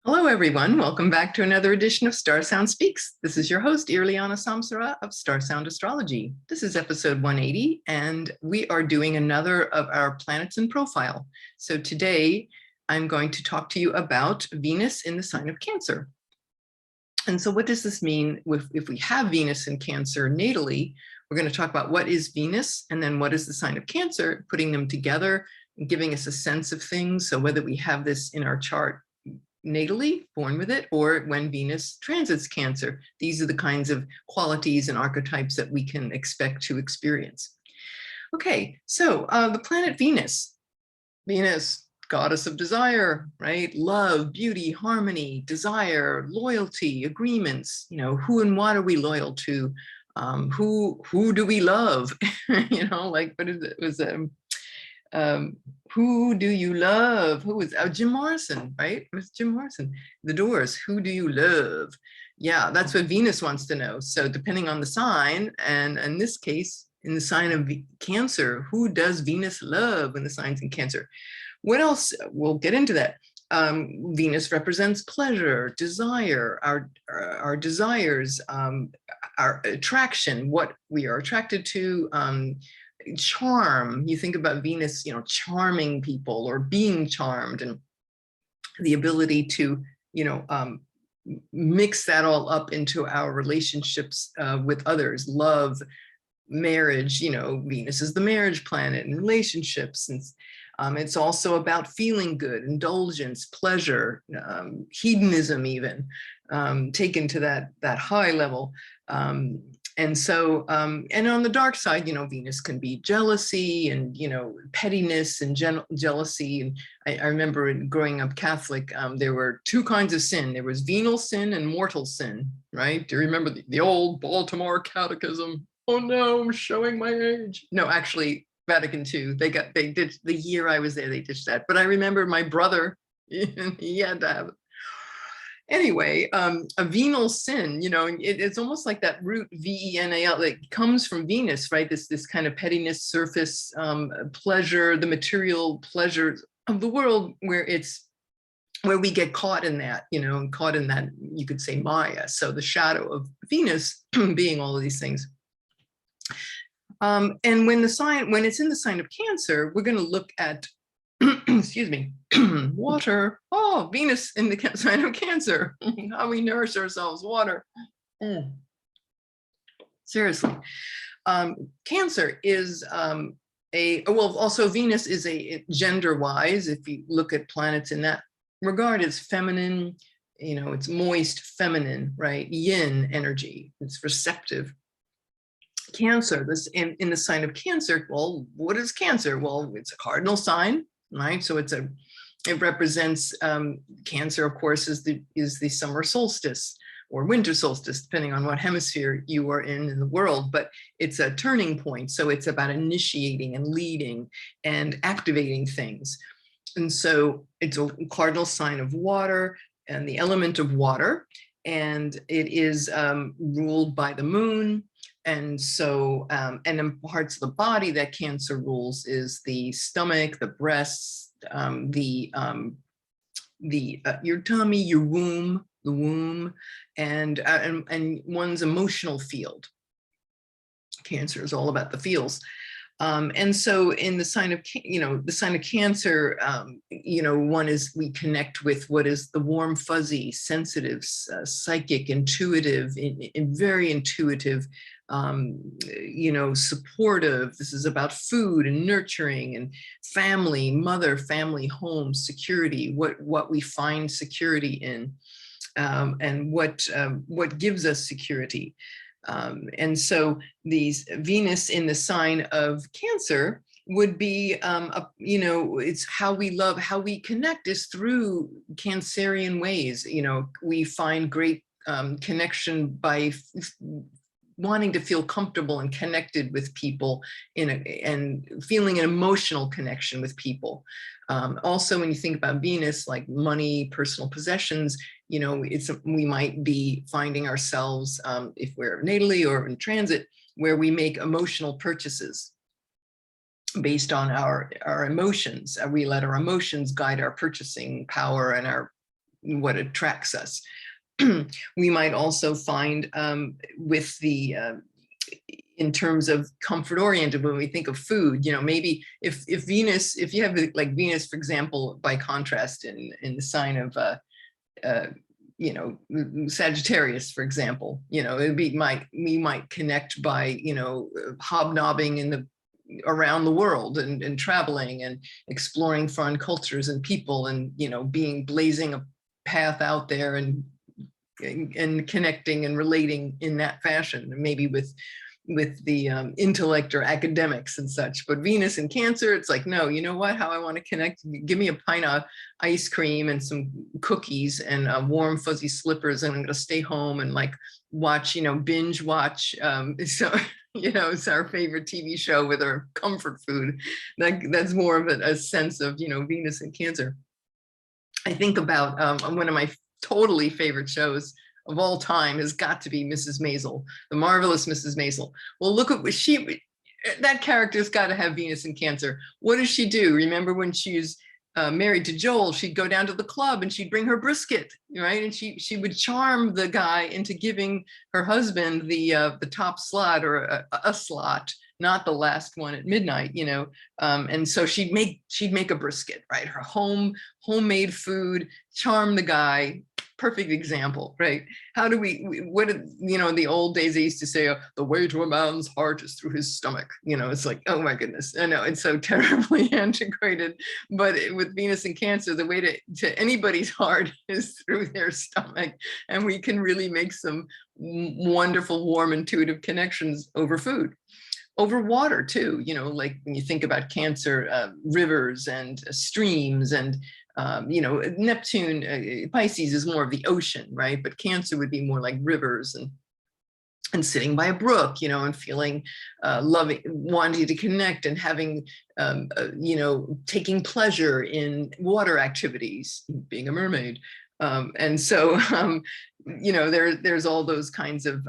Hello, everyone. Welcome back to another edition of StarSound Speaks. This is your host, Irlianna Samsara of StarSound Astrology. This is episode 180, and we are doing another of our planets in profile. So today, I'm going to talk to you about Venus in the sign of Cancer. And so what does this mean if we have Venus in Cancer natally? We're going to talk about what is Venus, and then what is the sign of Cancer, putting them together and giving us a sense of things. So whether we have this in our chart natally, born with it, or when Venus transits Cancer. These are the kinds of qualities and archetypes that we can expect to experience. Okay, so the planet Venus, goddess of desire, right? Love, beauty, harmony, desire, loyalty, agreements. You know, who and what are we loyal to? Who do we love? You know, like, what is it? It was who do you love? Who was Jim Morrison, right? It was Jim Morrison. The Doors, who do you love? Yeah, that's what Venus wants to know. So depending on the sign, and in this case, in the sign of Cancer, who does Venus love when the sign's in Cancer? What else? We'll get into that. Venus represents pleasure, desire, our desires, our attraction, what we are attracted to, charm. You think about Venus, you know, charming people or being charmed, and the ability to, you know, mix that all up into our relationships with others, love, marriage. You know, Venus is the marriage planet and relationships. And it's also about feeling good, indulgence, pleasure, hedonism, even taken to that high level. And so, and on the dark side, you know, Venus can be jealousy and, you know, pettiness and jealousy. And I remember growing up Catholic, there were two kinds of sin. There was venial sin and mortal sin, right? Do you remember the old Baltimore Catechism? Oh no, I'm showing my age. No, actually, Vatican II, they did, the year I was there, they ditched that. But I remember my brother, he had to have it. Anyway, a venal sin, you know, it's almost like that root V-E-N-A-L that comes from Venus, right? This kind of pettiness, surface pleasure, the material pleasures of the world, where we get caught in that, you know, caught in that, you could say, Maya. So the shadow of Venus being all of these things. And when it's in the sign of Cancer, we're going to look at excuse me, water. Oh, Venus in the sign of Cancer. How we nourish ourselves, water. Seriously. Cancer is well, also Venus is a gender-wise, if you look at planets in that regard, it's feminine, you know, it's moist, feminine, right? Yin energy, it's receptive. Cancer, this in the sign of Cancer, well, what is Cancer? Well, it's a cardinal sign, right? So it represents Cancer, of course, is the summer solstice or winter solstice, depending on what hemisphere you are in the world, but it's a turning point. So it's about initiating and leading and activating things. And so it's a cardinal sign of water and the element of water, and it is ruled by the moon. And so, and in parts of the body that Cancer rules is the stomach, the breasts, your tummy, your womb, the womb, and one's emotional field. Cancer is all about the feels. And so in the sign of, you know, the sign of Cancer, you know, we connect with what is the warm, fuzzy, sensitive, psychic, intuitive, very intuitive, you know, supportive. This is about food and nurturing and family, mother, family, home, security, what we find security in, and what gives us security. And so these Venus in the sign of Cancer would be, you know, it's how we love, how we connect is through Cancerian ways. You know, we find great connection by wanting to feel comfortable and connected with people and feeling an emotional connection with people. Also, when you think about Venus, like money, personal possessions, you know, we might be finding ourselves, if we're natally or in transit, where we make emotional purchases based on our emotions. We let our emotions guide our purchasing power and our what attracts us. We might also find with the in terms of comfort oriented, when we think of food, you know, maybe if Venus, if you have like Venus, for example, by contrast in the sign of you know, Sagittarius, for example, you know, it'd be we might connect by, you know, hobnobbing in the around the world and traveling and exploring foreign cultures and people, and, you know, blazing a path out there and connecting and relating in that fashion, maybe with the intellect or academics and such. But Venus in Cancer, it's like, no, you know what, how I want to connect, give me a pint of ice cream and some cookies and warm fuzzy slippers, and I'm going to stay home and like watch, you know, binge watch. So, you know, it's our favorite TV show with our comfort food. That's more of a sense of, you know, Venus in Cancer. I think about one of my totally favorite shows of all time has got to be Mrs. Maisel, the marvelous Mrs. Maisel. Well, look at what that character's got to have Venus in Cancer. What does she do? Remember when she was married to Joel, she'd go down to the club and she'd bring her brisket, right? And she would charm the guy into giving her husband the top slot, or a slot, not the last one at midnight, you know. And so she'd make a brisket, right? Her homemade food, charm the guy. Perfect example, right? How do what did, you know, in the old days they used to say, the way to a man's heart is through his stomach. You know, it's like, oh my goodness, I know it's so terribly antiquated, but with Venus in Cancer, the way to anybody's heart is through their stomach. And we can really make some wonderful, warm, intuitive connections over food. Over water too, you know, like when you think about Cancer, rivers and streams, and you know, Neptune, Pisces is more of the ocean, right? But Cancer would be more like rivers and sitting by a brook, you know, and feeling loving, wanting to connect, and having, you know, taking pleasure in water activities, being a mermaid. And so, you know, there's all those kinds of,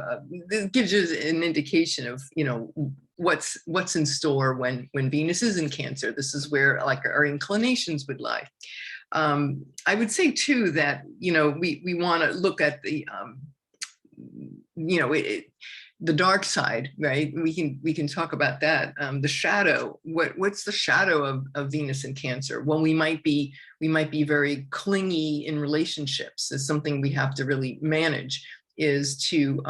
this gives you an indication of, you know, what's in store when Venus is in Cancer. This is where like our inclinations would lie. I would say too that, you know, we want to look at the, you know, the dark side, right? We can talk about that. The shadow. What's the shadow of Venus in Cancer? Well, we might be very clingy in relationships. It's something we have to really manage. Is to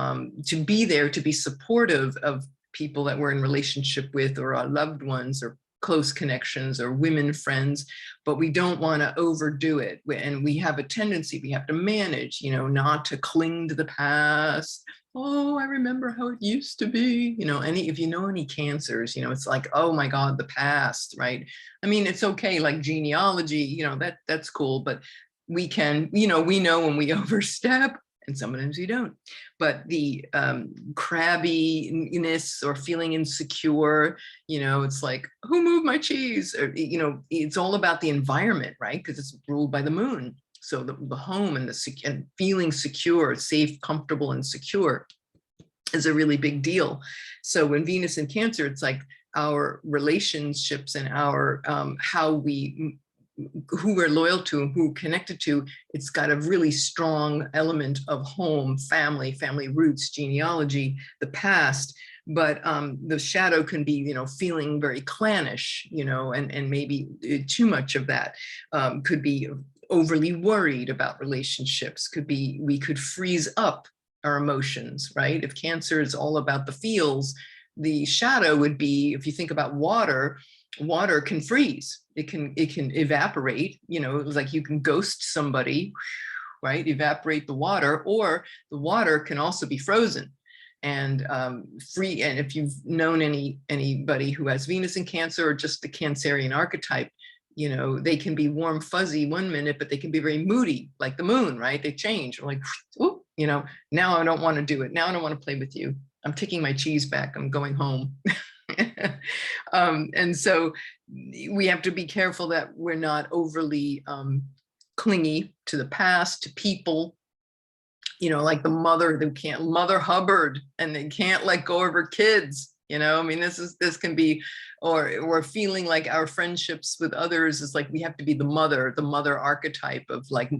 be there, to be supportive of people that we're in relationship with, or our loved ones, or close connections, or women friends, but we don't want to overdo it. And we have a tendency, we have to manage, you know, not to cling to the past. Oh, I remember how it used to be, you know. If you know any Cancers, you know, it's like, oh my God, the past, right? I mean, it's okay, like genealogy, you know, that's cool, but we can, you know, we know when we overstep, and sometimes we don't. But the crabbiness or feeling insecure, you know, it's like, who moved my cheese? Or, you know, it's all about the environment, right? Because it's ruled by the moon. So the home and and feeling secure, safe, comfortable, and secure is a really big deal. So when Venus in Cancer, it's like our relationships and our who we're loyal to, who we're connected to, it's got a really strong element of home, family roots, genealogy, the past. But the shadow can be, you know, feeling very clannish, you know, and maybe too much of that. Could be overly worried about relationships. Could be, we could freeze up our emotions, right? If Cancer is all about the feels, the shadow would be, if you think about water can freeze. It can evaporate, you know. It was like you can ghost somebody, right? Evaporate the water, or the water can also be frozen and free. And if you've known anybody who has Venus in Cancer, or just the Cancerian archetype, you know, they can be warm, fuzzy one minute, but they can be very moody, like the moon, right? They change, like, oh, you know, now I don't want to do it. Now I don't want to play with you. I'm taking my cheese back. I'm going home. And so we have to be careful that we're not overly clingy to the past, to people, you know, like the mother who can't, Mother Hubbard, and they can't let go of her kids. You know, I mean, this can be, or feeling like our friendships with others is like we have to be the mother archetype of like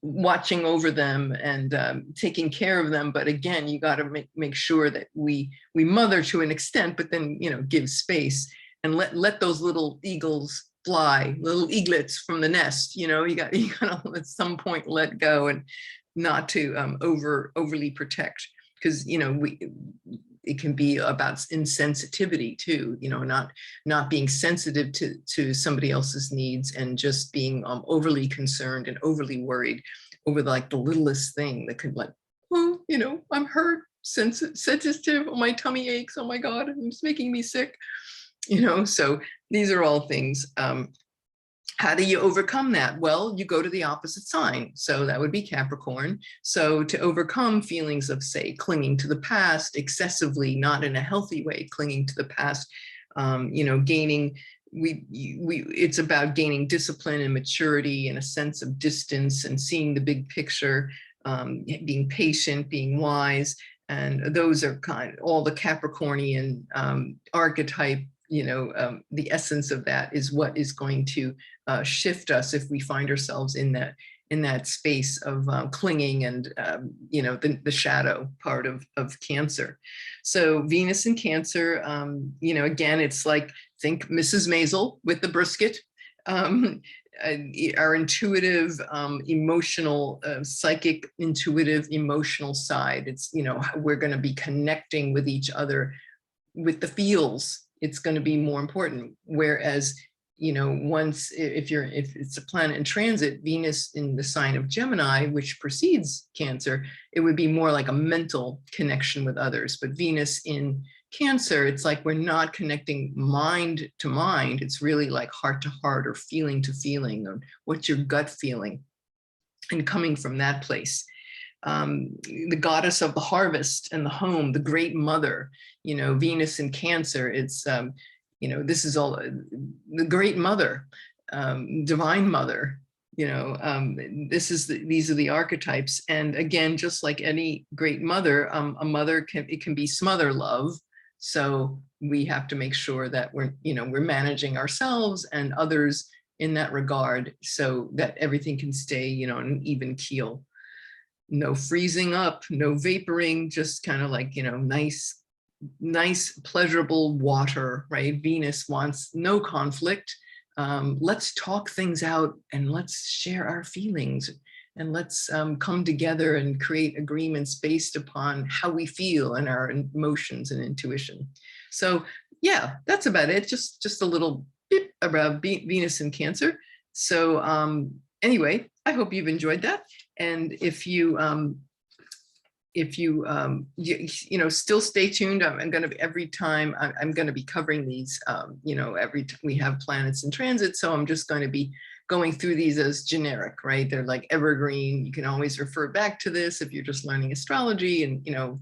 watching over them and taking care of them. But again, you got to make sure that we mother to an extent, but then, you know, give space and let those little eagles fly, little eaglets from the nest. You know, you got to at some point let go and not to overly protect, because, you know, it can be about insensitivity too, you know, not being sensitive to somebody else's needs and just being overly concerned and overly worried over like the littlest thing that could, like, oh, you know, I'm hurt, sensitive, oh, my tummy aches, oh my God, it's making me sick, you know. So these are all things. How do you overcome that? Well, you go to the opposite sign. So that would be Capricorn. So to overcome feelings of, say, clinging to the past excessively, not in a healthy way, clinging to the past, you know, it's about gaining discipline and maturity and a sense of distance and seeing the big picture, being patient, being wise. And those are kind of all the Capricornian archetype. You know, the essence of that is what is going to shift us if we find ourselves in that space of clinging and, you know, the shadow part of Cancer. So Venus in Cancer, you know, again, it's like, think Mrs. Maisel with the brisket. Our intuitive, emotional, psychic, intuitive, emotional side. It's, you know, we're going to be connecting with each other with the feels. It's going to be more important. Whereas, you know, once if it's a planet in transit, Venus in the sign of Gemini, which precedes Cancer, it would be more like a mental connection with others. But Venus in Cancer, it's like we're not connecting mind to mind. It's really like heart to heart or feeling to feeling, or what's your gut feeling, and coming from that place. The goddess of the harvest and the home, the great mother, you know, Venus in Cancer, it's, you know, this is all the great mother, divine mother, you know, these are the archetypes. And again, just like any great mother, a mother can be smother love. So we have to make sure that we're managing ourselves and others in that regard, so that everything can stay, you know, on an even keel. No freezing up, no vaporing, just kind of like, you know, nice, pleasurable water, right? Venus wants no conflict. Let's talk things out and let's share our feelings, and let's come together and create agreements based upon how we feel and our emotions and intuition. So yeah, that's about it. Just a little bit about Venus in Cancer. So anyway, I hope you've enjoyed that. And if you still stay tuned, I'm going to be, every time I'm going to be covering these, you know, every time we have planets in transit. So I'm just going to be going through these as generic, right? They're like evergreen. You can always refer back to this if you're just learning astrology. And, you know,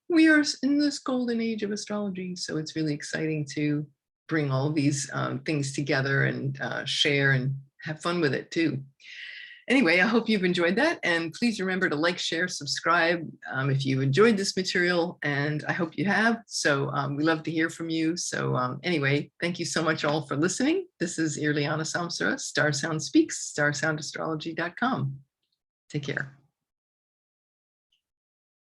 we are in this golden age of astrology. So it's really exciting to bring all these things together and share and have fun with it too. Anyway, I hope you've enjoyed that, and please remember to like, share, subscribe if you enjoyed this material, and I hope you have. So we love to hear from you. So anyway, thank you so much all for listening. This is Irlianna Samsara, StarSound Speaks, starsoundastrology.com. Take care.